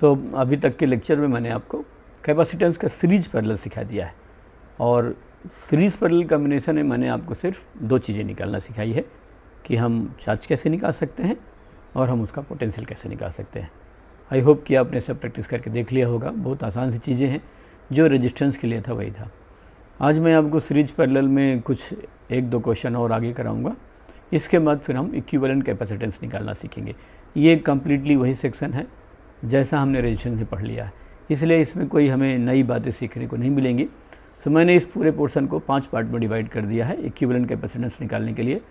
अभी तक के लेक्चर में मैंने आपको कैपेसिटेंस का सीरीज पैरेलल सिखा दिया है और सीरीज पैरेलल कॉम्बिनेशन में मैंने आपको सिर्फ दो चीज़ें निकालना सिखाई है कि हम चार्ज कैसे निकाल सकते हैं और हम उसका पोटेंशियल कैसे निकाल सकते हैं। आई होप कि आपने सब प्रैक्टिस करके देख लिया होगा। बहुत आसान सी चीज़ें हैं, जो रेजिस्टेंस के लिए था वही था। आज मैं आपको सीरीज पैरेलल में कुछ एक दो क्वेश्चन और आगे कराऊंगा। इसके बाद फिर हम इक्विवेलेंट कैपेसिटेंस निकालना सीखेंगे। ये कम्प्लीटली वही सेक्शन है जैसा हमने रेजिस्टेंस में पढ़ लिया है, इसलिए इसमें कोई हमें नई बातें सीखने को नहीं मिलेंगी। मैंने इस पूरे पोर्शन को 5 पार्ट में डिवाइड कर दिया है इक्विवेलेंट कैपेसिटेंस निकालने के लिए।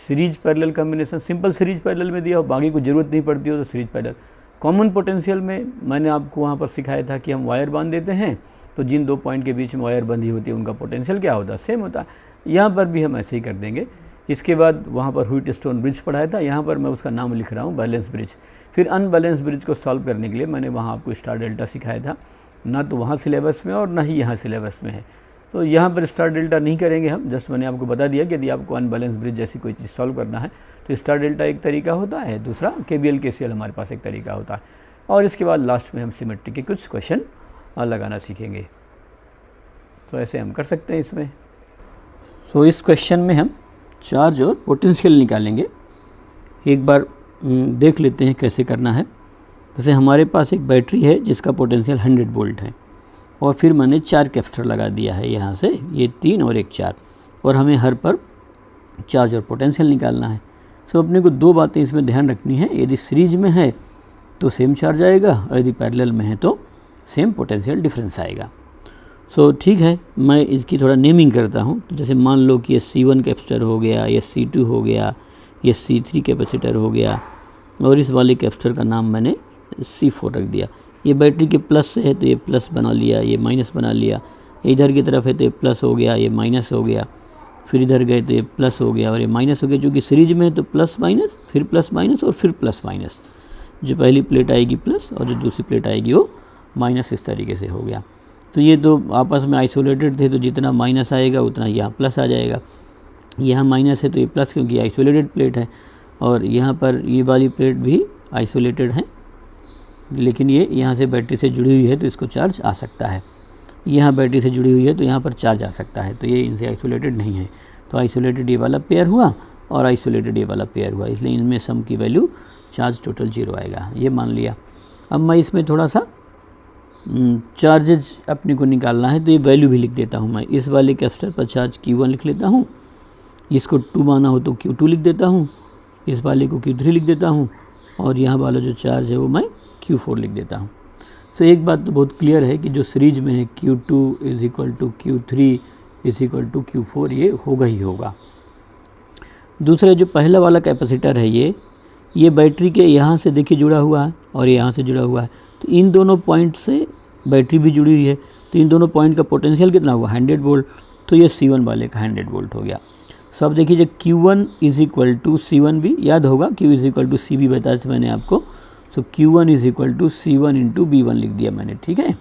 Series parallel combination simple series parallel में दिया हो, बाकी को ज़रूरत नहीं पड़ती हो तो सीरीज पैरेलल। कॉमन पोटेंशियल में मैंने आपको वहाँ पर सिखाया था कि हम वायर बांध देते हैं तो जिन दो पॉइंट के बीच में वायर बंधी होती है उनका पोटेंशियल क्या होता है, सेम होता है। यहाँ पर भी हम ऐसे ही कर देंगे। इसके बाद वहाँ पर व्हीटस्टोन ब्रिज पढ़ाया था, यहाँ पर मैं उसका नाम लिख रहा हूँ बैलेंस ब्रिज। फिर अनबैलेंस ब्रिज को सॉल्व करने के लिए मैंने वहाँ आपको स्टार डेल्टा सिखाया था, ना तो वहाँ सिलेबस में और ना ही यहाँ सिलेबस में है। तो यहाँ पर स्टार डेल्टा नहीं करेंगे हम, जस्ट मैंने आपको बता दिया कि यदि आपको अनबैलेंस ब्रिज जैसी कोई चीज़ सॉल्व करना है तो स्टार डेल्टा एक तरीका होता है, दूसरा KVL KCL हमारे पास एक तरीका होता है। और इसके बाद लास्ट में हम सिमेट्री के कुछ क्वेश्चन लगाना सीखेंगे। तो ऐसे हम कर सकते हैं इसमें। तो इस क्वेश्चन में हम चार्ज और पोटेंशियल निकालेंगे। एक बार देख लेते हैं कैसे करना है। जैसे हमारे पास एक बैटरी है जिसका पोटेंशियल 100 वोल्ट है और फिर मैंने 4 कैपेसिटर लगा दिया है, यहाँ से ये 3 और एक 4, और हमें हर पर चार्ज और पोटेंशियल निकालना है। अपने को दो बातें इसमें ध्यान रखनी है, यदि सीरीज में है तो सेम चार्ज आएगा और यदि पैरेलल में है तो सेम पोटेंशियल डिफरेंस आएगा। ठीक है, मैं इसकी थोड़ा नेमिंग करता हूँ। जैसे मान लो कि ये C1 कैपेसिटर हो गया, ये C2 हो गया, ये C3 कैपेसिटर हो गया और इस वाले कैपेसिटर का नाम मैंने C4 रख दिया। ये बैटरी के प्लस से है तो ये प्लस बना लिया, ये माइनस बना लिया। इधर की तरफ है तो ये प्लस हो गया, ये माइनस हो गया। फिर इधर गए तो ये प्लस हो गया और ये माइनस हो गया। चूँकि सीरीज में है तो प्लस माइनस, फिर प्लस माइनस और फिर प्लस माइनस। जो पहली प्लेट आएगी प्लस और जो दूसरी प्लेट आएगी वो माइनस, इस तरीके से हो गया। तो ये तो आपस में आइसोलेटेड थे, तो जितना माइनस आएगा उतना यहाँ प्लस आ जाएगा। यहाँ माइनस है तो ये प्लस, क्योंकि आइसोलेटेड प्लेट है, और यहाँ पर ये वाली प्लेट भी आइसोलेटेड है, लेकिन ये यहाँ से बैटरी से जुड़ी हुई है तो इसको चार्ज आ सकता है। यहाँ बैटरी से जुड़ी हुई है तो यहाँ पर चार्ज आ सकता है, तो ये इनसे आइसोलेटेड नहीं है। तो आइसोलेटेड ये वाला पेयर हुआ और आइसोलेटेड ये वाला पेयर हुआ, इसलिए इनमें सम की वैल्यू चार्ज टोटल 0 आएगा, ये मान लिया। अब मैं इसमें थोड़ा सा चार्जेज अपने को निकालना है तो ये वैल्यू भी लिख देता हूँ। मैं इस वाले कैपेसिटर पर चार्ज Q1 लिख लेता हूँ, इसको 2 माना हो तो Q2 लिख देता हूँ, इस वाले को Q3 लिख देता हूँ और यहाँ वाला जो चार्ज है वो मैं Q4 लिख देता हूँ। एक बात तो बहुत क्लियर है कि जो सीरीज में है Q2 = Q3 = Q4, ये होगा ही होगा। दूसरा जो पहला वाला कैपेसिटर है ये बैटरी के यहाँ से देखिए जुड़ा हुआ है और ये यहाँ से जुड़ा हुआ है, तो इन दोनों पॉइंट से बैटरी भी जुड़ी हुई है, तो इन दोनों पॉइंट का पोटेंशियल कितना हुआ 100 वोल्ट, तो ये C1 वाले का 100 वोल्ट हो गया। अब देखिए जब Q1 = C1 भी याद होगा, Q = CB बताया था मैंने आपको। Q1 = C1 × B1 लिख दिया मैंने, ठीक है।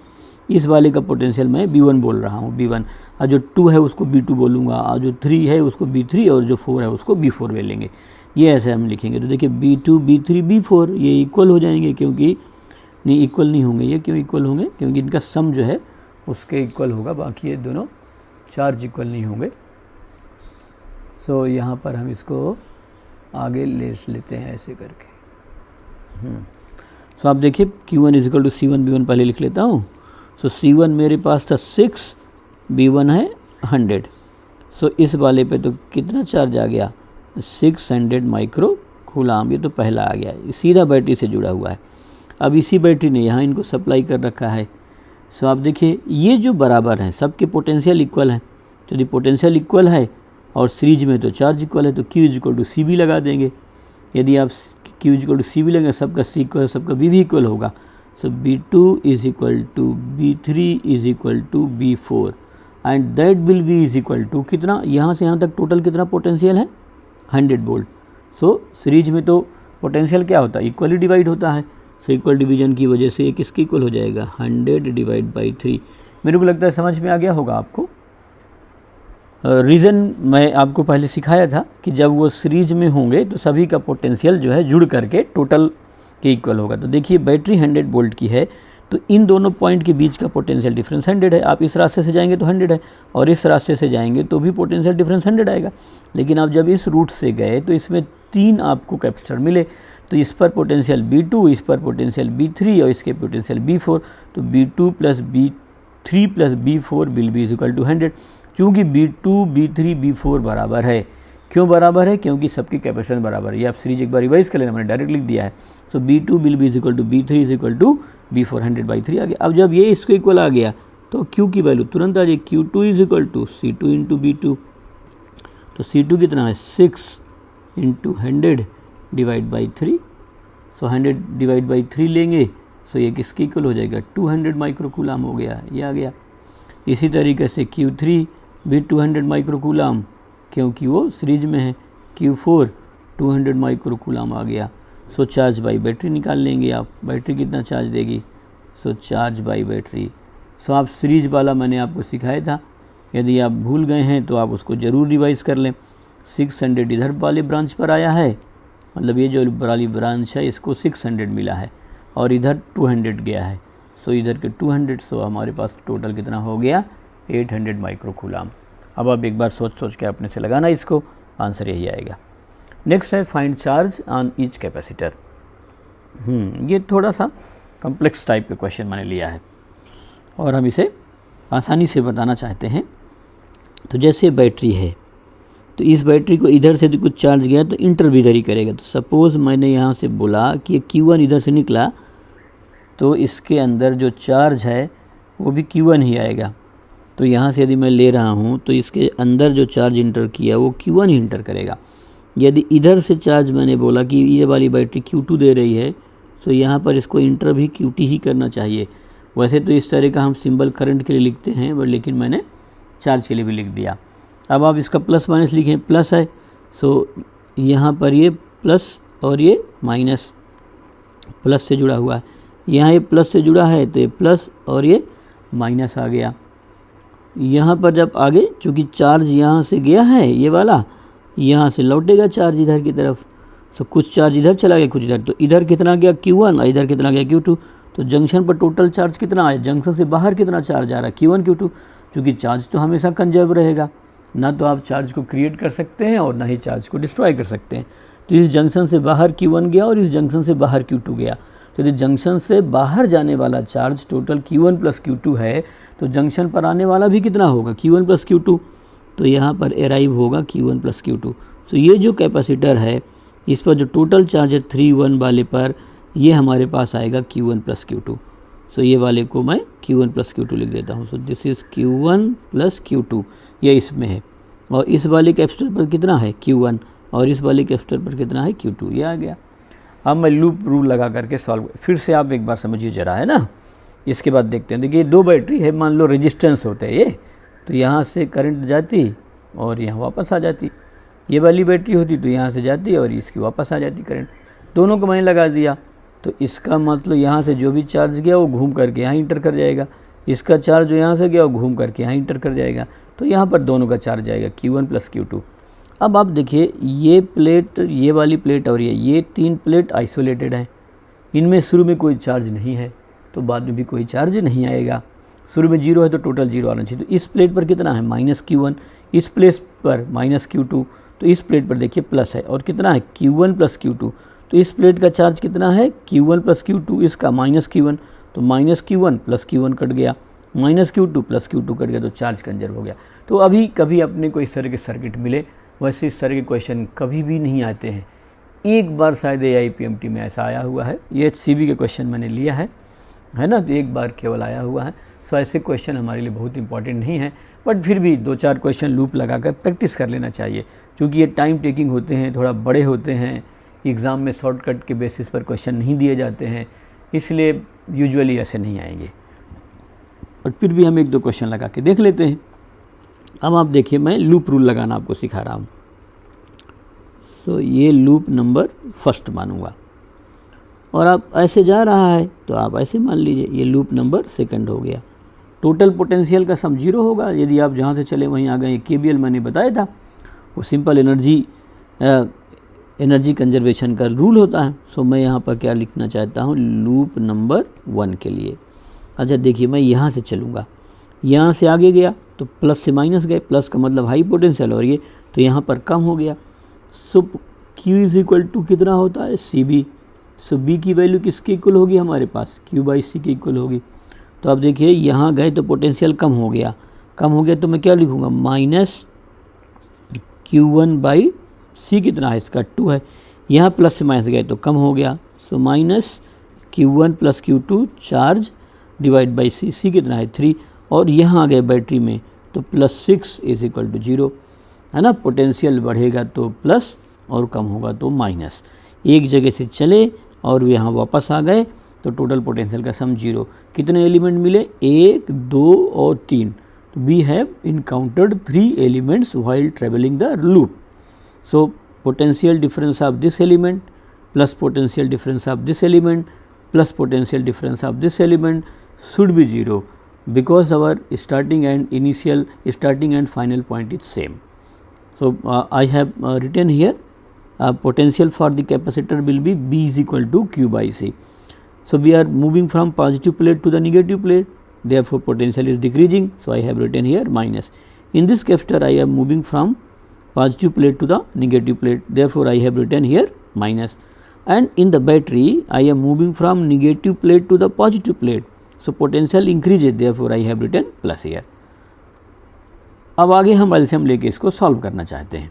इस वाले का पोटेंशियल मैं B1 बोल रहा हूँ, B1, और जो 2 है उसको B2 बोलूँगा, और जो 3 है उसको B3 और जो 4 है उसको B4 ले लेंगे। ये ऐसे हम लिखेंगे। तो देखिए B2 B3 B4 ये इक्वल हो जाएंगे, क्योंकि नहीं इक्वल नहीं होंगे। ये क्यों इक्वल होंगे? क्योंकि इनका सम जो है उसके इक्वल होगा, बाकी ये दोनों चार्ज इक्वल नहीं होंगे। यहाँ पर हम इसको आगे ले लेते हैं ऐसे करके। आप देखिए Q1 = C1 B1 पहले लिख लेता हूँ। C1 मेरे पास था 6, B1 है 100। इस वाले पे तो कितना चार्ज आ गया 600 माइक्रो कूलाम, ये तो पहला आ गया, सीधा बैटरी से जुड़ा हुआ है। अब इसी बैटरी ने यहाँ इनको सप्लाई कर रखा है। आप देखिए ये जो बराबर हैं सबके पोटेंशियल इक्वल हैं, तो यदि पोटेंशियल इक्वल है और सीरीज में तो चार्ज इक्वल है, तो Q = CB लगा देंगे। यदि आप Q = CB लगेंगे, सबका C इक्वल सबका B भी इक्वल होगा। B2 = B3 = B4 and that will be = कितना, यहाँ से यहाँ तक टोटल कितना पोटेंशियल है 100 वोल्ट। सीरीज में तो पोटेंशियल क्या होता है इक्वली डिवाइड होता है, इक्वल डिवीजन की वजह से ये किसके इक्वल हो जाएगा 100/3। मेरे को लगता है समझ में आ गया होगा आपको। रीज़न मैं आपको पहले सिखाया था कि जब वो सीरीज में होंगे तो सभी का पोटेंशियल जो है जुड़ करके टोटल के इक्वल होगा। तो देखिए बैटरी 100 वोल्ट की है, तो इन दोनों पॉइंट के बीच का पोटेंशियल डिफरेंस 100 है। आप इस रास्ते से जाएंगे तो 100 है, और इस रास्ते से जाएंगे तो भी पोटेंशियल डिफरेंस 100 आएगा। लेकिन आप जब इस रूट से गए तो इसमें 3 आपको कैपेसिटर मिले, तो इस पर पोटेंशियल B2, इस पर पोटेंशियल B3 और इसके पोटेंशियल B4। तो B2 plus B3 plus B4 will be equal to 100। चूँकि B2, B3, B4 बराबर है। क्यों बराबर है? क्योंकि सबकी कैपेसिटेंस बराबर है। ये आप सीरीज एक बार रिवाइज कर लेना, मैंने डायरेक्ट लिख दिया है। So B2 will be equal to B3 is equal to B4, 100/3 आ गया। अब जब ये इसको इक्वल आ गया तो Q की वैल्यू तुरंत आ जाए, Q2 is equal to C2 into B2। तो C2 कितना है? 6 into 100 divide by 3। So 100 divide by 3 लेंगे, सो ये किसके इक्वल हो जाएगा? 200 माइक्रोकूलम हो गया, ये आ गया। इसी तरीके से Q3 भी 200 माइक्रोकूलम, क्योंकि वो सीरीज में है। Q4 200 माइक्रोकूलम आ गया। सो चार्ज बाई बैटरी निकाल लेंगे आप, बैटरी कितना चार्ज देगी? सो चार्ज बाई बैटरी। सो आप सीरीज वाला मैंने आपको सिखाया था, यदि आप भूल गए हैं तो आप उसको ज़रूर रिवाइज़ कर लें। 600 इधर वाले ब्रांच पर आया है, मतलब ये जो वाली ब्रांच है इसको 600 मिला है, और इधर 200 गया है। सो इधर के 200, सो हमारे पास टोटल कितना हो गया? 800 माइक्रोकूलम। अब आप एक बार सोच के अपने से लगाना इसको, आंसर यही आएगा। नेक्स्ट है find charge on each capacitor. ये थोड़ा सा कॉम्प्लेक्स टाइप के क्वेश्चन मैंने लिया है और हम इसे आसानी से बताना चाहते हैं। तो जैसे बैटरी है, तो इस बैटरी को इधर से तो कुछ चार्ज गया तो इंटर भी इधर ही करेगा। तो सपोज़ मैंने यहाँ से बोला कि Q1 इधर से निकला, तो इसके अंदर जो चार्ज है वो भी Q1 ही आएगा। तो यहाँ से यदि मैं ले रहा हूँ तो इसके अंदर जो चार्ज इंटर किया वो Q1 ही इंटर करेगा। यदि इधर से चार्ज मैंने बोला कि ये वाली बैटरी Q2 दे रही है, तो यहाँ पर इसको इंटर भी QT ही करना चाहिए। वैसे तो इस तरह का हम सिंबल करंट के लिए लिखते हैं, बट लेकिन मैंने चार्ज के लिए भी लिख दिया। अब आप इसका प्लस माइनस लिखें, प्लस है, सो यहाँ पर ये प्लस और ये माइनस, प्लस से जुड़ा हुआ है। यहाँ ये प्लस से जुड़ा है तो ये प्लस और ये माइनस आ गया। यहाँ पर जब आगे चूँकि चार्ज यहाँ से गया है, ये वाला यहाँ से लौटेगा चार्ज इधर की तरफ। सो कुछ चार्ज इधर चला गया, कुछ इधर। तो इधर कितना गया? Q1 और इधर कितना गया? Q2। तो जंक्शन पर टोटल चार्ज कितना आया? जंक्शन से बाहर कितना चार्ज आ रहा है? Q1 Q2। क्योंकि चार्ज तो हमेशा कंजर्व रहेगा, ना तो आप चार्ज को क्रिएट कर सकते हैं और ना ही चार्ज को डिस्ट्रॉय कर सकते हैं। तो इस जंक्शन से बाहर Q1 गया और इस जंक्शन से बाहर Q2 गया। तो यदि जंक्शन से बाहर जाने वाला charge total Q1 plus Q2 है, तो जंक्शन पर आने वाला भी कितना होगा? Q1 plus Q2। तो यहाँ पर अराइव होगा Q1 प्लस Q2। तो ये जो कैपेसिटर है, इस पर जो टोटल चार्ज है 3-1 वाले पर, ये हमारे पास आएगा Q1 प्लस Q2। सो ये वाले को मैं Q1 प्लस Q2 लिख देता हूँ। So this is Q1 plus Q2, ये इसमें है। और इस वाले कैपेसिटर पर कितना है? Q1। और इस वाले कैपेसिटर पर कितना है? Q2। ये आ गया। अब मैं लूप रूल लगा करके सॉल्व, फिर से आप एक बार समझिए जरा, है ना। इसके बाद देखते हैं। देखिए 2 बैटरी है, मान लो रेजिस्टेंस होते हैं ये, तो यहाँ से करंट जाती और यहाँ वापस आ जाती। ये वाली बैटरी होती तो यहाँ से जाती और इसकी वापस आ जाती करंट। दोनों को मैंने लगा दिया, तो इसका मतलब यहाँ से जो भी चार्ज गया वो घूम करके यहाँ इंटर कर जाएगा। इसका चार्ज जो यहाँ से गया वो घूम करके यहाँ इंटर कर जाएगा। तो यहाँ पर दोनों का चार्ज आएगा Q1 प्लस Q2। अब आप देखिए ये प्लेट, ये वाली प्लेट और ये 3 प्लेट आइसोलेटेड हैं। इनमें शुरू में कोई चार्ज नहीं है, तो बाद में भी कोई चार्ज नहीं आएगा। शुरू में 0 है तो टोटल 0 आना चाहिए। तो इस प्लेट पर कितना है? माइनस Q1, इस प्लेट पर माइनस Q2, तो इस प्लेट पर देखिए प्लस है। और कितना है? Q1 plus Q2। तो इस प्लेट का चार्ज कितना है? Q1 प्लस Q2, इसका माइनस Q1। तो minus Q1 plus Q1 cut गया, minus Q2 plus Q2 cut गया, तो चार्ज कंजर्व हो गया। तो अभी कभी अपने को इस तरह के सर्किट मिले, वैसे इस तरह के क्वेश्चन कभी भी नहीं आते हैं। एक बार शायद AIPMT में ऐसा आया हुआ है, ये HCB के क्वेश्चन मैंने लिया है ना, तो एक बार केवल आया हुआ है। सो ऐसे क्वेश्चन हमारे लिए बहुत इंपॉर्टेंट नहीं है, बट फिर भी 2-4 क्वेश्चन लूप लगाकर प्रैक्टिस कर लेना चाहिए, क्योंकि ये टाइम टेकिंग होते हैं, थोड़ा बड़े होते हैं। एग्ज़ाम में शॉर्टकट के बेसिस पर क्वेश्चन नहीं दिए जाते हैं, इसलिए यूजुअली ऐसे नहीं आएंगे। बट फिर भी हम 1-2 क्वेश्चन लगा के देख लेते हैं। अब आप देखिए, मैं लूप रूल लगाना आपको सिखा रहा हूँ। सो ये लूप नंबर 1 मानूंगा, और आप ऐसे जा रहा है तो आप ऐसे मान लीजिए ये लूप नंबर 2 हो गया। टोटल पोटेंशियल का सम 0 होगा यदि आप जहाँ से चले वहीं आ गए। KVL मैंने बताया था, वो सिंपल एनर्जी एनर्जी कंजर्वेशन का रूल होता है। सो मैं यहाँ पर क्या लिखना चाहता हूँ, लूप नंबर 1 के लिए। अच्छा देखिए, मैं यहाँ से चलूँगा, यहाँ से आगे गया तो प्लस से माइनस गए, प्लस का मतलब हाई पोटेंशियल और ये तो यहाँ पर कम हो गया। सो Q इज इक्वल टू कितना होता है, CB। सो B की वैल्यू किसके इक्वल होगी हमारे पास, Q/C के इक्वल होगी। तो अब देखिए यहाँ गए तो पोटेंशियल कम हो गया, तो मैं क्या लिखूँगा, माइनस Q1/C कितना है इसका 2 है। यहाँ प्लस से माइनस गए तो कम हो गया, so minus Q1 + Q2 charge divide by C कितना है 3, और यहाँ आ गए बैटरी में तो +6 इज इक्वल टू 0 है ना। पोटेंशियल बढ़ेगा तो प्लस और कम होगा तो माइनस। एक जगह से चले और यहाँ वापस आ गए तो टोटल पोटेंशियल का सम 0। कितने एलिमेंट मिले, 1, 2 और 3। तो we have encountered 3 elements while travelling the loop. So potential difference of this element plus potential difference of this element plus potential difference of this element should be 0 because our starting and final point is same. So I have written here potential for the capacitor will be B is equal to Q/C. So we are moving from positive plate to the negative plate, therefore potential is decreasing, so I have written here minus. In this capacitor I am moving from positive plate to the negative plate, therefore I have written here minus. And in the battery I am moving from negative plate to the positive plate, so potential increases, therefore I have written plus here. अब आगे हम LCM लेके इसको solve करना चाहते हैं।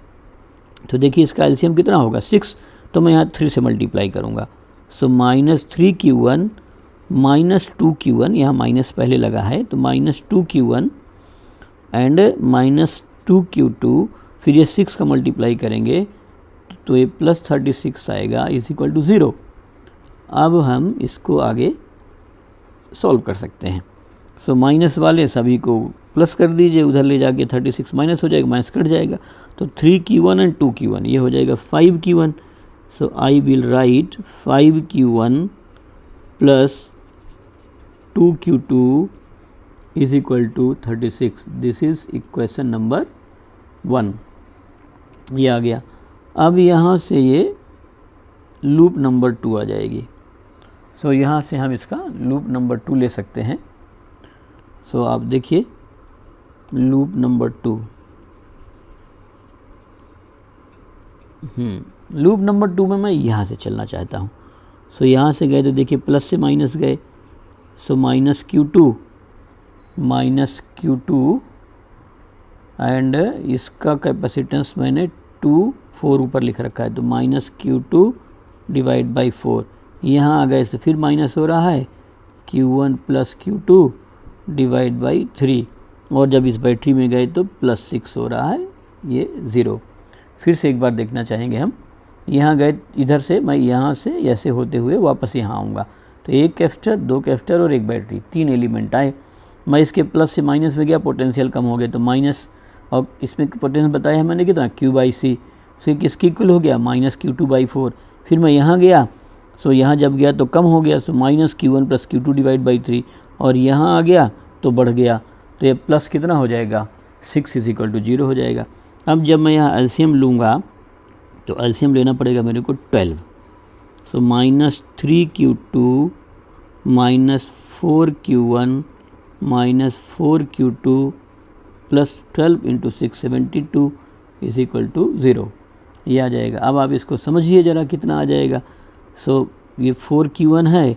तो देखिए इसका एलसीएम कितना होगा 6, तो मैं यहाँ 3 से मल्टीप्लाई करूँगा। सो -3Q1 -2Q1, यहाँ माइनस पहले लगा है तो -2Q1 एंड -2Q2, फिर ये 6 का मल्टीप्लाई करेंगे तो ये +36 आएगा इज इक्वल टू 0। अब हम इसको आगे सॉल्व कर सकते हैं। सो माइनस वाले सभी को प्लस कर दीजिए, उधर ले जाके 36 माइनस हो जाएगा, माइनस कट जाएगा तो 3Q1 एंड 2Q1 ये हो जाएगा 5Q1। So I will write 5Q1 plus 2Q2 is equal to 36। This is equation number 1, ये आ गया। अब यहाँ से ये लूप नंबर 2 आ जाएगी। सो यहाँ से हम इसका लूप नंबर 2 ले सकते हैं। सो आप देखिए लूप नंबर 2, लूप नंबर 2 में मैं यहाँ से चलना चाहता हूँ। सो यहाँ से गए तो देखिए प्लस से माइनस गए, सो -Q2 एंड इसका कैपेसिटेंस मैंने 4 ऊपर लिख रखा है तो -Q2 डिवाइड बाई 4। यहाँ आ गए तो फिर माइनस हो रहा है Q1 + Q2 डिवाइड बाई 3, और जब इस बैटरी में गए तो +6 हो रहा है, ये 0। फिर से एक बार देखना चाहेंगे हम, यहाँ गए इधर से, मैं यहाँ से ऐसे होते हुए वापस यहाँ आऊँगा तो 1 कैपेसिटर 2 कैपेसिटर और 1 बैटरी, 3 एलिमेंट आए। मैं इसके प्लस से माइनस में गया, पोटेंशियल कम हो गया तो माइनस, और इसमें पोटेंशियल बताया है मैंने कितना Q/C। सो किसकी इक्वल हो गया -Q2/4। फिर मैं यहाँ गया, सो यहाँ जब गया तो कम हो गया, सो -Q1 + Q2 डिवाइड बाई 3, और यहाँ आ गया तो बढ़ गया तो ये प्लस कितना हो जाएगा 6 इज इक्वल टू 0 हो जाएगा। अब जब मैं यहाँ एलसीएम लूँगा तो एलसीएम लेना पड़ेगा मेरे को 12। So -3Q2 -4Q1 -4Q2 plus 12 × 6 72 is equal to 0, ये आ जाएगा। अब आप इसको समझिए ज़रा कितना आ जाएगा। सो ये 4Q1 है,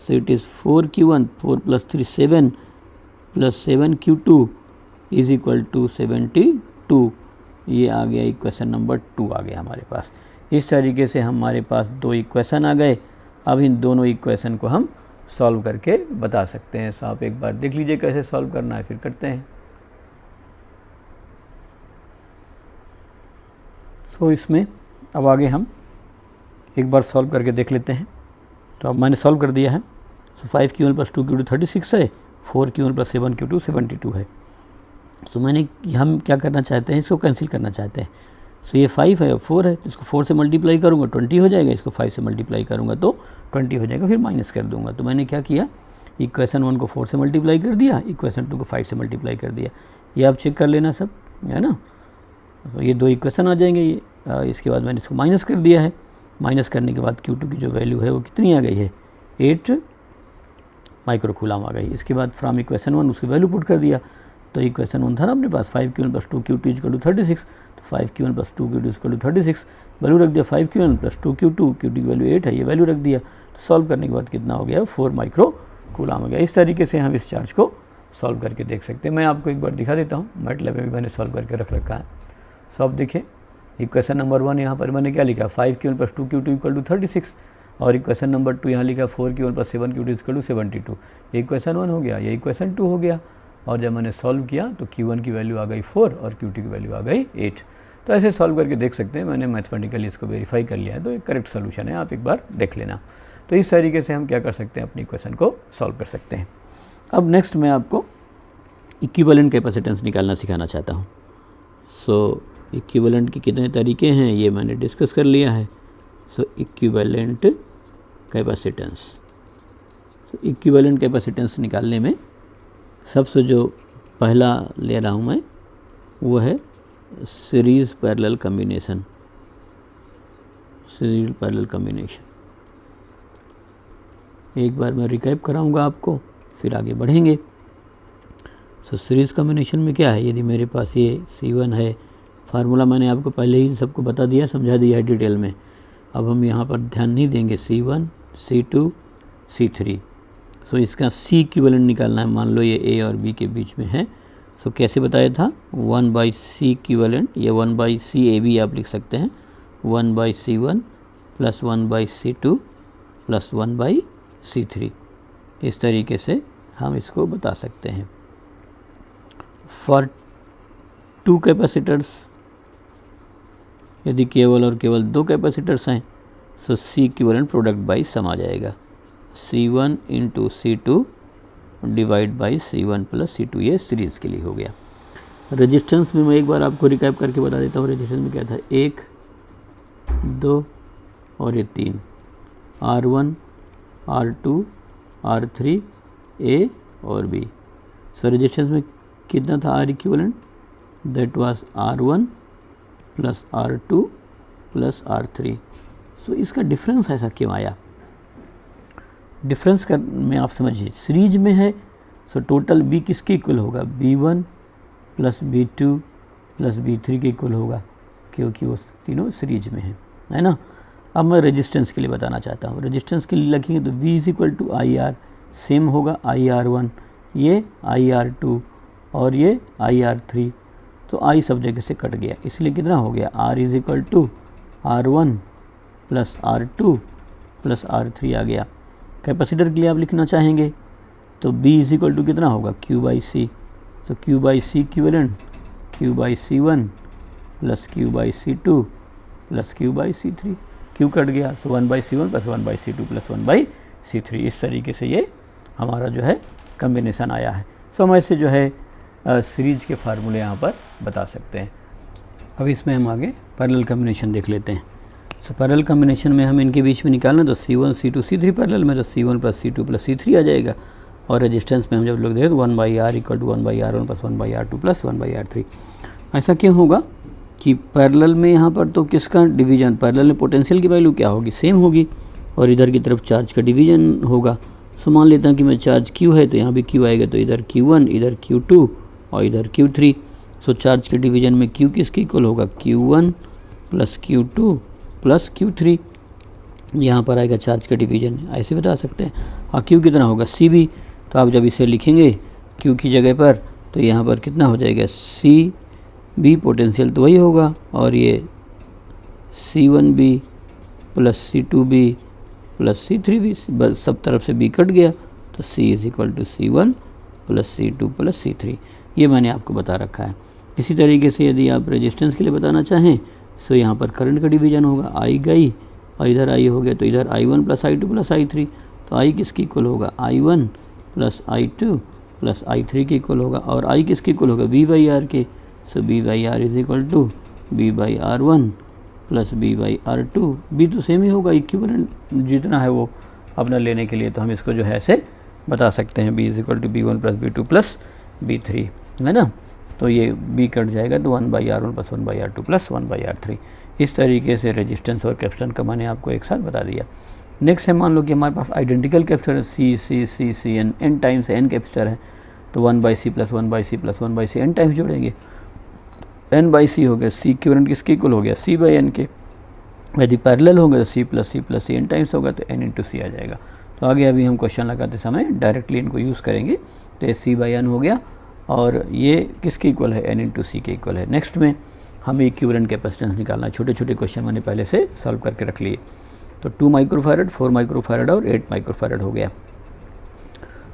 so it is 4Q1, 4 + 3 7 plus 7Q2 is equal to 72। ये आ गया इक्वेशन नंबर 2 आ गया हमारे पास। इस तरीके से हमारे पास 2 इक्वेशन आ गए। अब इन दोनों इक्वेशन को हम सॉल्व करके बता सकते हैं। सो आप एक बार देख लीजिए कैसे सॉल्व करना है, फिर करते हैं। सो इसमें अब आगे हम एक बार सॉल्व करके देख लेते हैं। तो अब मैंने सॉल्व कर दिया है। सो 5Q1 + 2Q2 36 है, 4Q1 + 7Q2 72 है। सो मैंने हम क्या करना चाहते हैं, इसको कैंसिल करना चाहते हैं। सो ये 5 है और 4 है, तो इसको 4 से मल्टीप्लाई करूँगा 20 हो जाएगा, इसको 5 से मल्टीप्लाई करूँगा तो 20 हो जाएगा, फिर माइनस कर दूँगा। तो मैंने क्या किया, इक्वेशन 1 को 4 से मल्टीप्लाई कर दिया, इक्वेशन 2 को 5 से मल्टीप्लाई कर दिया। ये आप चेक कर लेना सब, है ना। तो ये 2 इक्वेशन आ जाएंगे, इसके बाद मैंने इसको माइनस कर दिया है। माइनस करने के बाद Q2 की जो वैल्यू है वो कितनी आ गई है, 8 माइक्रो कूलम आ गई। इसके बाद फ्रॉम इक्वेशन 1 उसकी वैल्यू पुट कर दिया। तो इक्वेशन 1 था ना अपने पास 5Q1 + 2Q2 = 36, तो 5Q1 + 2Q2 = 36, वैल्यू रख दिया 5Q1 + 2Q2, Q2 की वैल्यू 8 है, ये वैल्यू रख दिया। तो सॉल्व करने के बाद कितना हो गया, 4 माइक्रो कूलम हो गया। इस तरीके से हम इस चार्ज को सॉल्व करके देख सकते हैं। मैं आपको एक बार दिखा देता हूँ, मैटलैब में भी मैंने सॉल्व करके रख रखा है। सो अब देखिए इक्वेशन नंबर 1 यहाँ पर मैंने क्या लिखा, 5Q1 + 2Q2 = 36, और इक्वेशन नंबर 2 यहाँ लिखा 4Q1 + 7Q2 = 72। ये इक्वेशन 1 हो गया, ये इक्वेशन 2 हो गया। और जब मैंने सॉल्व किया तो Q1 की वैल्यू आ गई 4 और Q2 की वैल्यू आ गई 8। तो ऐसे सॉल्व करके देख सकते हैं। मैंने मैथमेटिकली इसको वेरीफाई कर लिया है, तो एक करेक्ट सोल्यूशन है, आप एक बार देख लेना। तो इस तरीके से हम क्या कर सकते हैं, अपनी इक्वेशन को सॉल्व कर सकते हैं। अब नेक्स्ट मैं आपको इक्विवेलेंट कैपेसिटेंस निकालना सिखाना चाहता हूँ। सो इक्विवेलेंट के कितने तरीके हैं ये मैंने डिस्कस कर लिया है। सो इक्विवेलेंट कैपेसिटेंस, इक्विवेलेंट कैपेसिटेंस निकालने में सबसे जो पहला ले रहा हूँ मैं वो है series parallel combination. Series parallel combination एक बार मैं रिकैप कराऊंगा आपको, फिर आगे बढ़ेंगे। सो सीरीज़ कॉम्बिनेशन में क्या है, यदि मेरे पास ये C1 है, फार्मूला मैंने आपको पहले ही सबको बता दिया, समझा दिया है डिटेल में। अब हम यहाँ पर ध्यान नहीं देंगे, C1 C2 C3। सो इसका C इक्विवेलेंट निकालना है। मान लो ये A और B के बीच में है। सो कैसे बताया था, 1/C इक्विवेलेंट, ये 1/CAB आप लिख सकते हैं, 1/C1 + 1/C2 + 1/C3। इस तरीके से हम इसको बता सकते हैं। फॉर 2 कैपेसिटर्स, यदि केवल और केवल 2 कैपेसिटर्स हैं, सो C equivalent product by some आ जाएगा, C1 × C2 / C1 + C2। ये सीरीज़ के लिए हो गया। रेजिस्टेंस में मैं एक बार आपको रिकैप करके बता देता हूँ। रेजिस्टेंस में क्या था, 1 2 और ये 3, R1 R2 R3 A और B। सो रेजिस्टेंस में कितना था R equivalent, that was R1 + R2 + R3। सो इसका डिफरेंस ऐसा क्यों आया, डिफरेंस कर में आप समझिए, सीरीज में है। सो टोटल B किसके इक्वल होगा, B1 + B2 + B3 के इक्वल होगा, क्योंकि वो तीनों सीरीज में है ना। अब मैं रेजिस्टेंस के लिए बताना चाहता हूँ। रेजिस्टेंस के लिए लिखेंगे तो V = IR, सेम होगा IR1, ये IR2 और ये IR3। तो I सब जगह से कट गया, इसलिए कितना हो गया, R = R1 + R2 + R3 आ गया। कैपेसिटर के लिए आप लिखना चाहेंगे तो B = कितना होगा, Q/C। तो Q/C equivalent Q/C1 + Q/C2 + Q/C3। Q cut गया, सो 1/C1 + 1/C2 + 1/C3। इस तरीके से ये हमारा जो है कम्बिनेशन आया है। सो हम ऐसे जो है सीरीज के फार्मूले यहाँ पर बता सकते हैं। अब इसमें हम आगे पैरेलल कॉम्बिनेशन देख लेते हैं। सो पैरेलल कॉम्बिनेशन में हम इनके बीच में निकालना, तो C1 C2 C3 पैरेलल में, तो C1 + C2 + C3 आ जाएगा। और रेजिस्टेंस में हम जब लोग देखें तो 1/R = 1/R1 + 1/R2 + 1/R3। ऐसा क्यों होगा कि पैरेलल में यहाँ पर तो किसका डिवीजन, पैरेलल में पोटेंशियल की वैल्यू क्या होगी, सेम होगी, और इधर की तरफ चार्ज का डिवीजन होगा। सो मान लेता हूँ कि मैं चार्ज Q है तो यहाँ भी Q आएगा, तो इधर Q1, इधर Q2 और इधर Q3। सो चार्ज के डिवीजन में Q किसके इक्वल होगा, Q1 + Q2 + Q3। यहाँ पर आएगा चार्ज का डिवीजन, ऐसे बता सकते हैं। और Q कितना होगा, CB। तो आप जब इसे लिखेंगे Q की जगह पर, तो यहाँ पर कितना हो जाएगा, CB पोटेंशियल तो वही होगा, और ये C1B + C2B + C3B, बस सब तरफ से B कट गया, तो C = C1 + C2 + C3। ये मैंने आपको बता रखा है। इसी तरीके से यदि आप रेजिस्टेंस के लिए बताना चाहें, सो यहाँ पर करंट का डिवीजन होगा, I गई और इधर I हो गया, तो इधर I1 + I2 + I3। तो I किसकी इक्वल होगा, I1 + I2 + I3 के इक्वल होगा, और I किसके इक्वल होगा, B/R के। सो B/R = B/R1 + B/R2। B तो सेम ही होगा, इक्विवेलेंट जितना है वो अपना लेने के लिए, तो हम इसको जो है ऐसे बता सकते हैं, B = B1 + B2 + B3, है ना। तो ये B कट जाएगा, तो 1/R1 + 1/R2 + 1/R3। इस तरीके से रेजिस्टेंस और कैपेसिटेंस का मैंने आपको एक साथ बता दिया। नेक्स्ट है, मान लो कि हमारे पास identical capacitor C n times n capacitor है, तो 1/C + 1/C + 1/C n times जोड़ेंगे। n/C हो गया, C इक्विवेलेंट किसके इक्वल हो गया, C/n के। यदि पैरेलल होंगे तो C + C n टाइम्स होगा, तो n × C आ जाएगा। तो आगे अभी हम क्वेश्चन लगाते समय डायरेक्टली इनको यूज़ करेंगे। तो ये C/n हो गया और ये किसके इक्वल है, n × C के इक्वल है। नेक्स्ट में हमें इक्विवेलेंट कैपेसिटेंस निकालना है। छोटे छोटे क्वेश्चन मैंने पहले से सॉल्व करके रख लिए। तो 2 माइक्रोफैरड, 4 माइक्रोफैरड और 8 माइक्रोफैरड हो गया।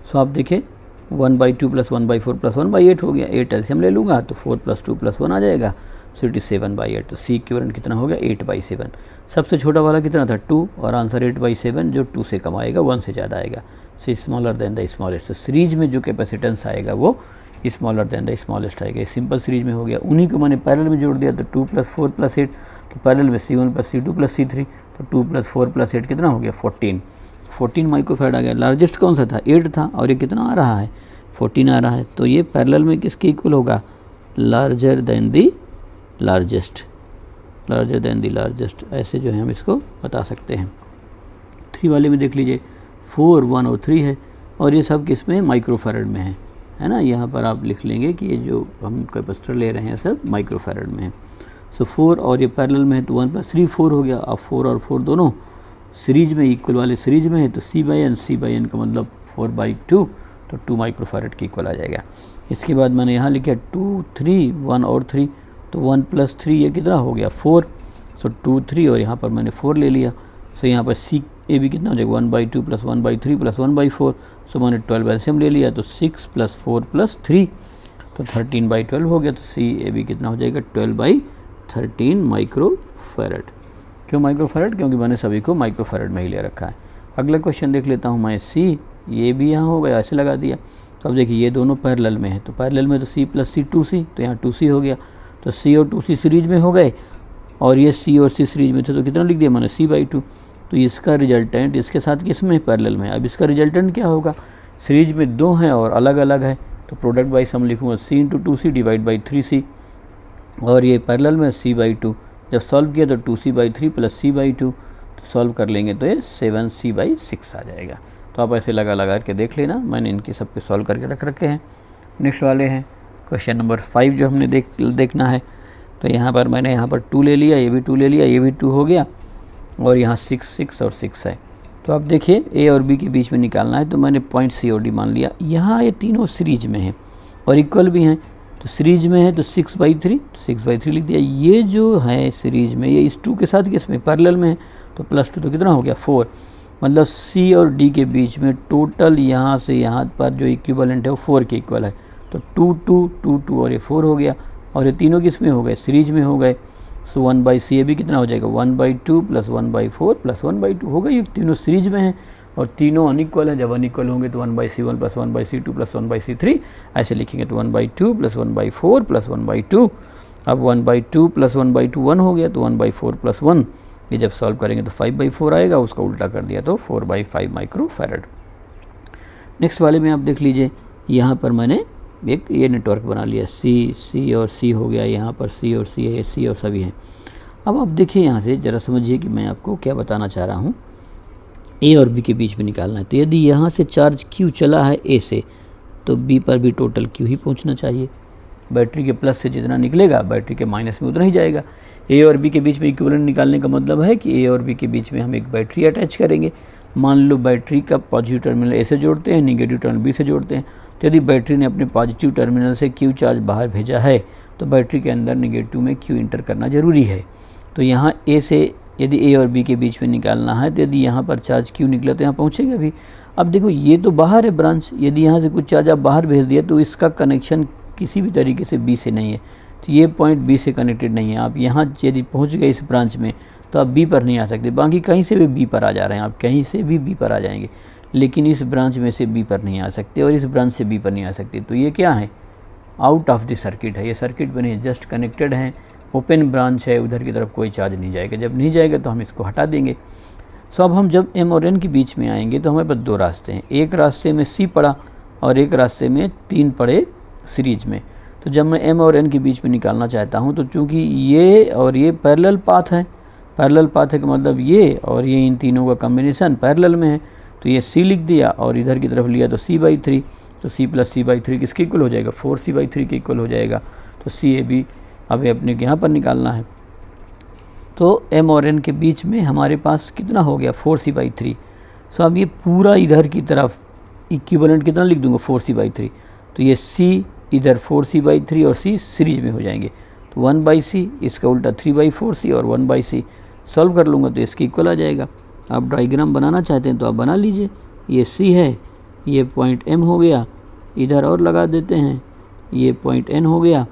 सो आप देखिए 1/2 + 1/4 + 1/8 हो गया। 8 एलसीएम ले लूँगा तो 4 + 2 + 1 आ जाएगा, सो इट इज़ 7/8। तो C इक्विवेलेंट कितना हो गया, 8/7। सबसे छोटा वाला कितना था, 2, और आंसर 8/7, जो 2 से कम आएगा 1 से ज़्यादा आएगा, सो स्मॉलर देन द स्मॉलेस्ट। तो सीरीज में जो कैपेसिटेंस आएगा वो स्मॉलर देन द स्मॉलेस्ट आएगा। सिंपल सीरीज में हो गया। उन्हीं को मैंने पैरेलल में जोड़ दिया, तो 2 + 4 + 8, तो पैरेलल में C1 + C2 + C3, तो 2 + 4 + 8 कितना हो गया, 14 माइक्रोफैरड आ गया। लार्जेस्ट कौन सा था, 8 था, और ये कितना आ रहा है, 14 आ रहा है। तो ये पैरेलल में किसके इक्वल होगा, लार्जर देन दी लार्जेस्ट, लार्जर देन दी लार्जेस्ट। ऐसे जो है हम इसको बता सकते हैं। 3 वाले में देख लीजिए 4, 1 और 3 है, और ये सब किस में, माइक्रोफैरड में है ना। यहाँ पर आप लिख लेंगे कि ये जो हम कैपेसिटर ले रहे हैं सब माइक्रोफैरड में है। सो 4 और ये पैरेलल में है, तो 1 + 3 4 हो गया। अब 4 और 4 दोनों सीरीज में, इक्वल वाले सीरीज में है, तो C/n का मतलब 4/2, तो 2 माइक्रोफैरड के इक्वल आ जाएगा। इसके बाद मैंने यहाँ लिखा 2, 3, 1 और 3, तो 1 + 3 ये कितना हो गया, 4, सो 2, 3, और यहाँ पर मैंने 4 ले लिया। सो यहाँ पर CAB कितना हो जाएगा, 1/2 + 1/3 + 1/4, सो मैंने 12 एलसीएम ले लिया, तो 6 + 4 + 3, तो 13/12 हो गया। तो CAB कितना हो जाएगा, 12/13 माइक्रोफैरड। क्यों माइक्रोफैरड, क्योंकि मैंने सभी को माइक्रोफैरड में ही ले रखा है। अगला क्वेश्चन देख लेता हूँ मैं। C, ये भी यहाँ हो गया, ऐसे लगा दिया। तो अब देखिए ये दोनों पैरेलल में है, तो पैरेलल में तो C + C 2C, तो यहाँ 2C हो गया। तो C और 2C सीरीज में हो गए, और ये C और C सीरीज में थे, तो कितना लिख दिया मैंने, C/2। तो इसका रिजल्टेंट इसके साथ किस में, पैरेलल में। अब इसका रिजल्टेंट क्या होगा, सीरीज में 2 हैं और अलग अलग है, तो प्रोडक्ट वाइज हम लिखूँगा C × 2C / 3C, और ये पैरेलल में C/2। जब सॉल्व किया तो 2C/3 + C/2, तो सॉल्व कर लेंगे तो ये 7C/6 आ जाएगा। तो आप ऐसे लगा के देख लेना, मैंने इनके सबके सॉल्व करके रख रखे हैं। नेक्स्ट वाले हैं क्वेश्चन नंबर 5 जो हमने देखना है। तो यहाँ पर मैंने 2 ले लिया, ये भी 2 ले लिया, ये भी 2 हो गया, और यहाँ 6, 6 और 6 है। तो अब देखिए A और B के बीच में निकालना है, तो मैंने पॉइंट C और D मान लिया। यहाँ ये तीनों सीरीज में हैं और इक्वल भी हैं, तो सीरीज में है तो 6/3, तो 6/3 लिख दिया। ये जो है सीरीज में, ये इस 2 के साथ किस में, पैरेलल में है, तो +2, तो कितना हो गया, 4। मतलब C और D के बीच में टोटल यहाँ से यहाँ पर जो इक्विवेलेंट है वो 4 के इक्वल है। तो 2, 2, 2, 2 और ये 4 हो गया, और ये तीनों किस में हो गए, सीरीज में हो गए। सो 1/C भी कितना हो जाएगा, 1/2 + 1/4 + 1/2 हो गई। ये तीनों सीरीज में हैं और तीनों अनइक्वल हैं। जब अनइक्वल होंगे तो 1/C1 + 1/C2 + 1/C3 ऐसे लिखेंगे। तो 1/2 + 1/4 + 1/2। अब 1/2 + 1/2 1 हो गया, तो 1/4 + 1, ये जब सॉल्व करेंगे तो 5/4 आएगा, उसका उल्टा कर दिया तो 4/5 माइक्रोफैरड। नेक्स्ट वाले में आप देख लीजिए, यहाँ पर मैंने एक ये नेटवर्क बना लिया, C और C हो गया, यहाँ पर C और C है, C और सभी हैं। अब आप देखिए यहाँ से ज़रा समझिए कि मैं आपको क्या बताना चाह रहा हूँ। A और B के बीच में निकालना है, तो यदि यहाँ से चार्ज Q चला है A से, तो B पर भी टोटल Q ही पहुँचना चाहिए। बैटरी के प्लस से जितना निकलेगा बैटरी के माइनस में उतना ही जाएगा। A और B के बीच में इक्विवेलेंट निकालने का मतलब है कि A और B के बीच में हम एक बैटरी अटैच करेंगे। मान लो बैटरी का पॉजिटिव टर्मिनल A से जोड़ते हैं, निगेटिव टर्मिनल B से जोड़ते हैं। तो यदि बैटरी ने अपने पॉजिटिव टर्मिनल से Q चार्ज बाहर भेजा है, तो बैटरी के अंदर निगेटिव में Q इंटर करना ज़रूरी है। तो यहाँ A से यदि A और B के बीच में निकालना है, तो यदि यहाँ पर चार्ज Q निकला तो यहाँ पहुँचेगा भी। अब देखो ये तो बाहर है ब्रांच, यदि यहाँ से कुछ चार्ज आप बाहर भेज दिया तो इसका कनेक्शन किसी भी तरीके से B से नहीं है, तो ये पॉइंट B से कनेक्टेड नहीं है। आप यहाँ यदि पहुँच गए इस ब्रांच में तो आप B पर नहीं आ सकते। बाकी कहीं से भी B पर आ जा रहे हैं, आप कहीं से भी B पर आ जाएंगे, लेकिन इस ब्रांच में से B पर नहीं आ सकते और इस ब्रांच से B पर नहीं आ सकते। तो ये क्या है, आउट ऑफ द सर्किट है। ये सर्किट में नहीं, जस्ट कनेक्टेड है, ओपन ब्रांच है, उधर की तरफ कोई चार्ज नहीं जाएगा। जब नहीं जाएगा तो हम इसको हटा देंगे। सो अब हम जब M और N के बीच में आएंगे तो हमारे पास दो रास्ते हैं। एक रास्ते में C पड़ा और एक रास्ते में 3 पड़े सीरीज में। तो जब मैं m और n के बीच में निकालना चाहता हूँ तो चूँकि ये और ये पैरेलल पाथ है, पैरेलल पाथ है का मतलब ये और ये इन तीनों का कॉम्बिनेशन पैरेलल में है, तो ये c लिख दिया और इधर की तरफ लिया तो c/3, तो c + c/3 किसके इक्वल हो जाएगा, 4c/3 के इक्वल हो जाएगा। तो सी ए बी अभी अपने यहाँ पर निकालना है। तो m और n के बीच में हमारे पास कितना हो गया, 4c/3। सो अब ये पूरा इधर की तरफ इक्विवेलेंट कितना लिख दूंगा, 4c/3। तो ये c इधर 4c/3 और c सीरीज में हो जाएंगे, तो 1/c, इसका उल्टा 3/4c और 1/c सॉल्व कर लूँगा तो इसके इक्वल आ जाएगा। आप डायग्राम बनाना चाहते हैं तो आप बना लीजिए। ये c है, ये पॉइंट m हो गया, इधर और लगा देते हैं, ये पॉइंट n हो गया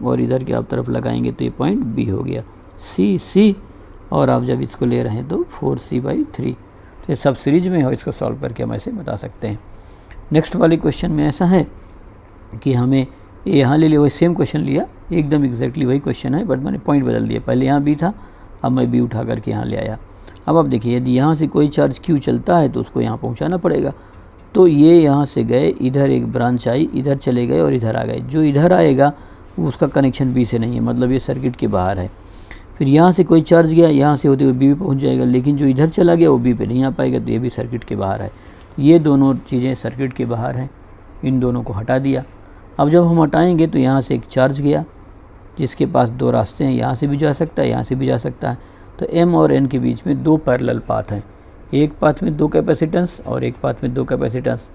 और इधर की आप तरफ लगाएंगे तो ये पॉइंट b हो गया, c और आप जब इसको ले रहे हैं तो 4c/3। तो ये सब सीरीज में हो, इसको सॉल्व करके हम ऐसे बता सकते हैं। नेक्स्ट वाले क्वेश्चन में ऐसा है कि हमें यहाँ ले लिया, वही सेम क्वेश्चन लिया, एकदम एग्जैक्टली वही क्वेश्चन है, बट मैंने पॉइंट बदल दिया। पहले यहाँ बी था, अब मैं बी उठा करके यहाँ ले आया। अब आप देखिए, यदि यहाँ से कोई चार्ज क्यू चलता है तो उसको यहाँ पहुँचाना पड़ेगा। तो ये यहाँ से गए, इधर एक ब्रांच आई, इधर चले गए और इधर आ गए। जो इधर आएगा उसका कनेक्शन बी से नहीं है, मतलब ये सर्किट के बाहर है। फिर यहाँ से कोई चार्ज गया, यहाँ से होते हुए बी पे पहुँच जाएगा, लेकिन जो इधर चला गया वो बी पे नहीं आ पाएगा, तो ये भी सर्किट के बाहर है। ये दोनों चीज़ें सर्किट के बाहर हैं, इन दोनों को हटा दिया। अब जब हम हटाएंगे तो यहाँ से एक चार्ज गया जिसके पास दो रास्ते हैं, यहाँ से भी जा सकता है, यहाँ से भी जा सकता है। तो m और n के बीच में दो पैरेलल पाथ हैं, एक पाथ में दो कैपेसिटेंस और एक पाथ में दो कैपेसिटेंस।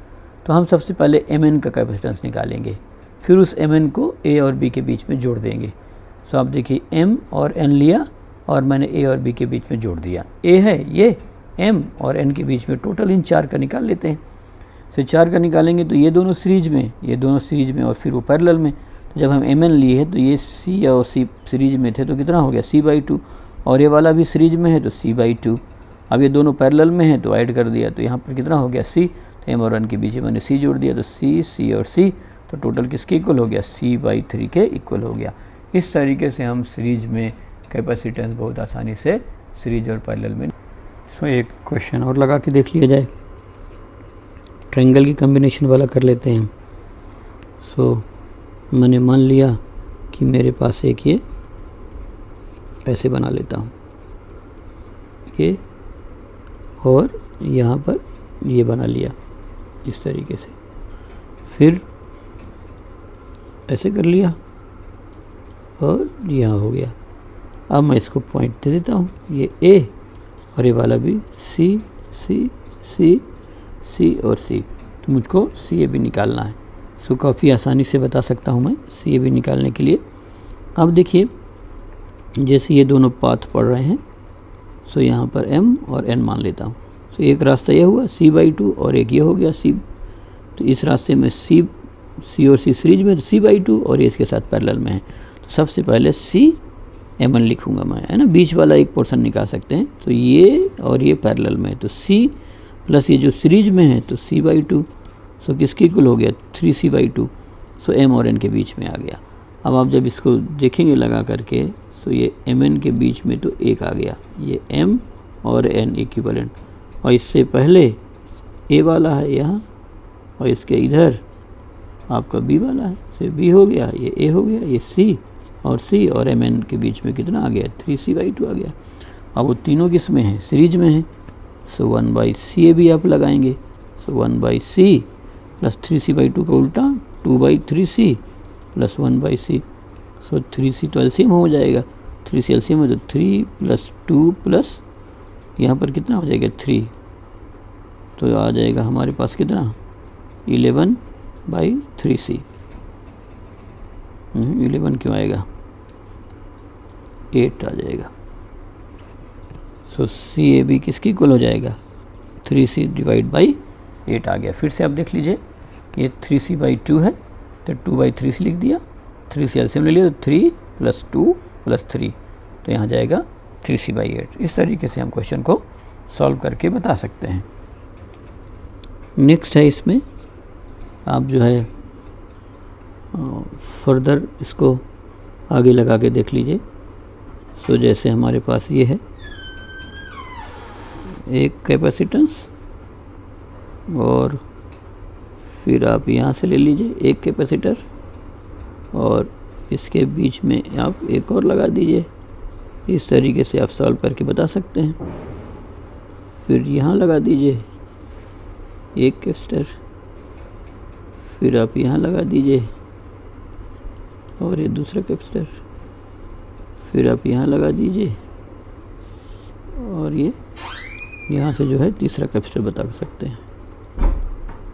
तो हम सबसे पहले mn का कैपेसिटेंस निकालेंगे, फिर उस mn को a और b के बीच में जोड़ देंगे। सो आप देखिए, m और n लिया और मैंने a और b के बीच में जोड़ दिया। a है ये, m और n के बीच में टोटल इन चार का निकाल लेते हैं। से चार का निकालेंगे तो ये दोनों सीरीज में, ये दोनों सीरीज में और फिर वो पैरेलल में। तो जब हम mn लिए है तो ये c और c सीरीज में थे तो कितना हो गया, c/2, और ये वाला भी सीरीज में है तो c/2। अब ये दोनों पैरेलल में है तो ऐड कर दिया, तो यहाँ पर कितना हो गया, c। तो m और n के बीच में मैंने c जोड़ दिया, तो c और c, तो टोटल किसके इक्वल हो गया, c/3 के इक्वल हो गया। इस तरीके से हम सीरीज में कैपेसिटेंस बहुत आसानी से सीरीज और पैरेलल में। सो एक क्वेश्चन और लगा के देख लिया जाए, ट्रायंगल की कॉम्बिनेशन वाला कर लेते हैं। सो मैंने मान लिया कि मेरे पास एक ये ऐसे बना लेता हूँ, ये और यहाँ पर ये बना लिया इस तरीके से, फिर ऐसे कर लिया और यहाँ हो गया। अब मैं इसको पॉइंट दे देता हूँ, ये A और ये वाला भी C C C C और C। तो मुझको CAB निकालना है। सो काफ़ी आसानी से बता सकता हूँ मैं CAB निकालने के लिए। अब देखिए, जैसे ये दोनों पाथ पढ़ रहे हैं, सो यहाँ पर M और N मान लेता हूँ। सो एक रास्ता ये हुआ C/2 और एक ये हो गया C। तो इस रास्ते में C और C सीरीज में, तो C/2 और ये इसके साथ पैरेलल में है। तो सबसे पहले CMN लिखूँगा मैं, है ना, बीच वाला एक पोर्शन निकाल सकते हैं। तो ये और ये पैरेलल में है, तो C प्लस ये जो सीरीज में है तो C/2। सो किसके इक्वल हो गया, 3C/2। सो M और N के बीच में आ गया। अब आप जब इसको देखेंगे लगा करके, सो ये MN के बीच में तो एक आ गया, ये M और N इक्विवेलेंट, और इससे पहले A वाला है यहाँ और इसके इधर आपका B वाला है, तो B हो गया, ये A हो गया, ये C और MN के बीच में कितना आ गया, 3C/2 आ गया। अब वो तीनों किस में हैं, सीरीज में हैं। सो 1/CAB आप लगाएंगे, सो 1/C प्लस 3C/2 का उल्टा 2/3C प्लस 1/C। सो 3C तो एलसीएम हो जाएगा, 3C एलसीएम है तो 3 + 2 प्लस यहाँ पर कितना हो जाएगा 3, तो आ जाएगा हमारे पास कितना 11/3C। 11 क्यों आएगा, 8 आ जाएगा। सो CAB किसकी इक्वल हो जाएगा, 3C/8 आ गया। फिर से आप देख लीजिए, ये 3C/2 है तो 2/3C लिख दिया, 3C एलसीएम ले लिया तो 3 + 2 + 3, तो यहाँ जाएगा 3C/8। इस तरीके से हम क्वेश्चन को सॉल्व करके बता सकते हैं। नेक्स्ट है, इसमें आप जो है फर्दर इसको आगे लगा के देख लीजिए। सो जैसे हमारे पास ये है एक कैपेसिटेंस, और फिर आप यहाँ से ले लीजिए एक कैपेसिटर, और इसके बीच में आप एक और लगा दीजिए। इस तरीके से आप सॉल्व करके बता सकते हैं। फिर यहाँ लगा दीजिए एक कैपेसिटर, फिर आप यहाँ लगा दीजिए और ये दूसरा कैपेसिटर, फिर आप यहाँ लगा दीजिए और ये यहाँ से जो है तीसरा कैपेसिटर बता सकते हैं।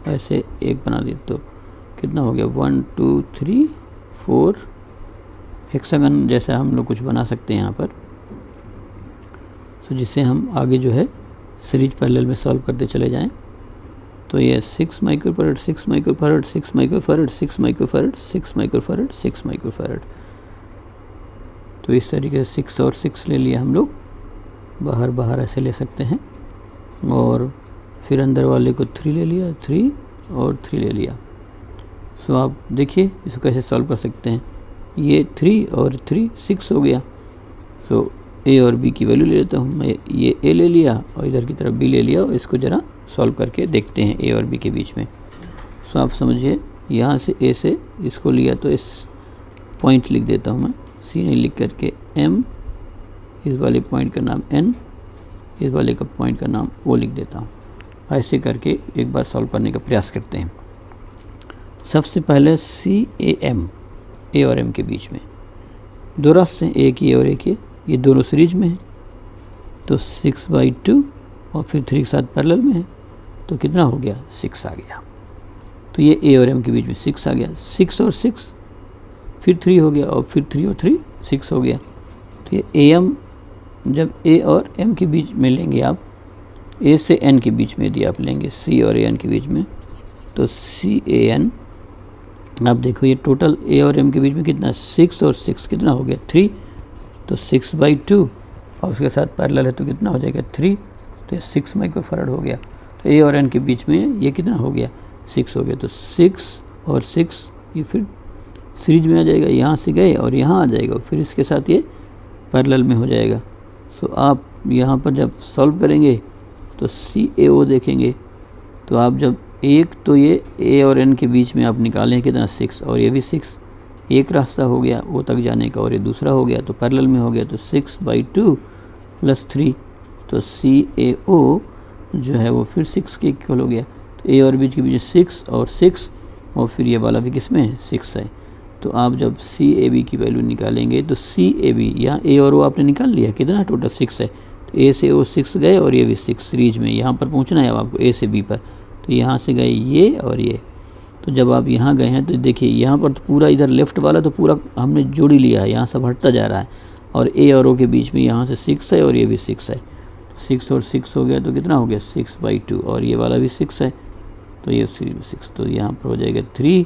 ऐसे एक बना दिए तो कितना हो गया, 1 2 3 4 हेक्सागन जैसा हम लोग कुछ बना सकते हैं यहाँ पर। तो जिससे हम आगे जो है सीरीज पैरेलल में सॉल्व करते चले जाएं। तो ये 6 microfarad 6 microfarad 6 microfarad 6 microfarad 6 microfarad 6 microfarad. तो इस तरीके से 6 और 6 ले लिया हम लोग, बाहर बाहर ऐसे ले सकते हैं। और फिर अंदर वाले को 3 ले लिया, 3 और 3 ले लिया। सो आप देखिए इसको कैसे सॉल्व कर सकते हैं। ये 3 और 3 6 हो गया। सो ए और बी की वैल्यू ले लेता हूँ मैं। ये ए ले लिया और इधर की तरफ बी ले लिया और इसको ज़रा सॉल्व करके देखते हैं ए और बी के बीच में। सो आप समझिए यहाँ से ए से इसको लिया तो इस पॉइंट लिख देता हूँ मैं, सी नहीं लिख करके एम, इस वाले पॉइंट का नाम एन, इस वाले का पॉइंट का नाम ओ लिख देता हूँ। ऐसे करके एक बार सॉल्व करने का प्रयास करते हैं। सबसे पहले सी ए एम, ए और एम के बीच में दो रास्ते हैं, एक ये और एक ये दोनों सीरीज में है। तो 6/2 और फिर 3 के साथ पैरेलल में है तो कितना हो गया, 6 आ गया। तो ये ए और एम के बीच में 6 आ गया। 6 और 6 फिर 3 हो गया और फिर 3 और 3 6 हो गया। तो ये ए एम, जब ए और एम के बीच में लेंगे आप, ए से एन के बीच में यदि आप लेंगे सी और ए एन के बीच में, तो सी ए एन, आप देखो ये टोटल ए और एम के बीच में कितना, 6 और 6 कितना हो गया, 3। तो 6/2 और उसके साथ पैरेलल है तो कितना हो जाएगा, 3। तो ये 6 माइक्रोफैरड हो गया। तो ए और एन के बीच में ये कितना हो गया, 6 हो गया। तो 6 और 6 ये फिर सीरीज में आ जाएगा, यहाँ से गए और यहाँ आ जाएगा, फिर इसके साथ ये पैरेलल में हो जाएगा। सो आप यहाँ पर जब सॉल्व करेंगे तो सी ए ओ देखेंगे तो आप जब एक, तो ये ए और एन के बीच में आप निकालें कितना, 6, और ये भी 6, एक रास्ता हो गया वो तक जाने का और ये दूसरा हो गया तो पैरेलल में हो गया। तो 6/2 + 3, तो सी ए ओ जो है वो फिर 6 के इक्वल हो गया। तो ए और बीच के बीच 6 और 6 और फिर ये वाला भी किसमें है, 6 है। तो आप जब सी ए बी की वैल्यू निकालेंगे तो सी ए बी, यहाँ ए और ओ आपने निकाल लिया, कितना टोटल 6 है। तो ए से ओ 6 गए और ये भी 6 सीरीज में, यहाँ पर पहुँचना है अब आपको ए से बी पर। तो यहाँ से गए ये और ये। तो जब आप यहाँ गए हैं तो देखिए यहाँ पर तो पूरा इधर लेफ्ट वाला तो पूरा हमने जोड़ ही लिया है, यहाँ सब हटता जा रहा है। और ए और ओ के बीच में यहाँ से 6 है और ये भी 6 है। 6 और 6 हो गया तो कितना हो गया, 6/2 और ये वाला भी 6 है तो ये 6। तो यहाँ पर हो जाएगा 3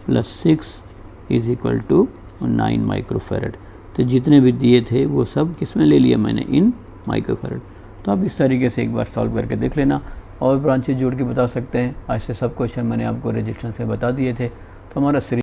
+ 6 = 9 माइक्रोफैरड। तो जितने भी दिए थे वो सब किस में ले लिया मैंने, इन माइक्रोफैरड। तो आप इस तरीके से एक बार सॉल्व करके देख लेना और ब्रांचेज जोड़ के बता सकते हैं। ऐसे सब क्वेश्चन मैंने आपको रजिस्टेंस से बता दिए थे। तो हमारा सीरीज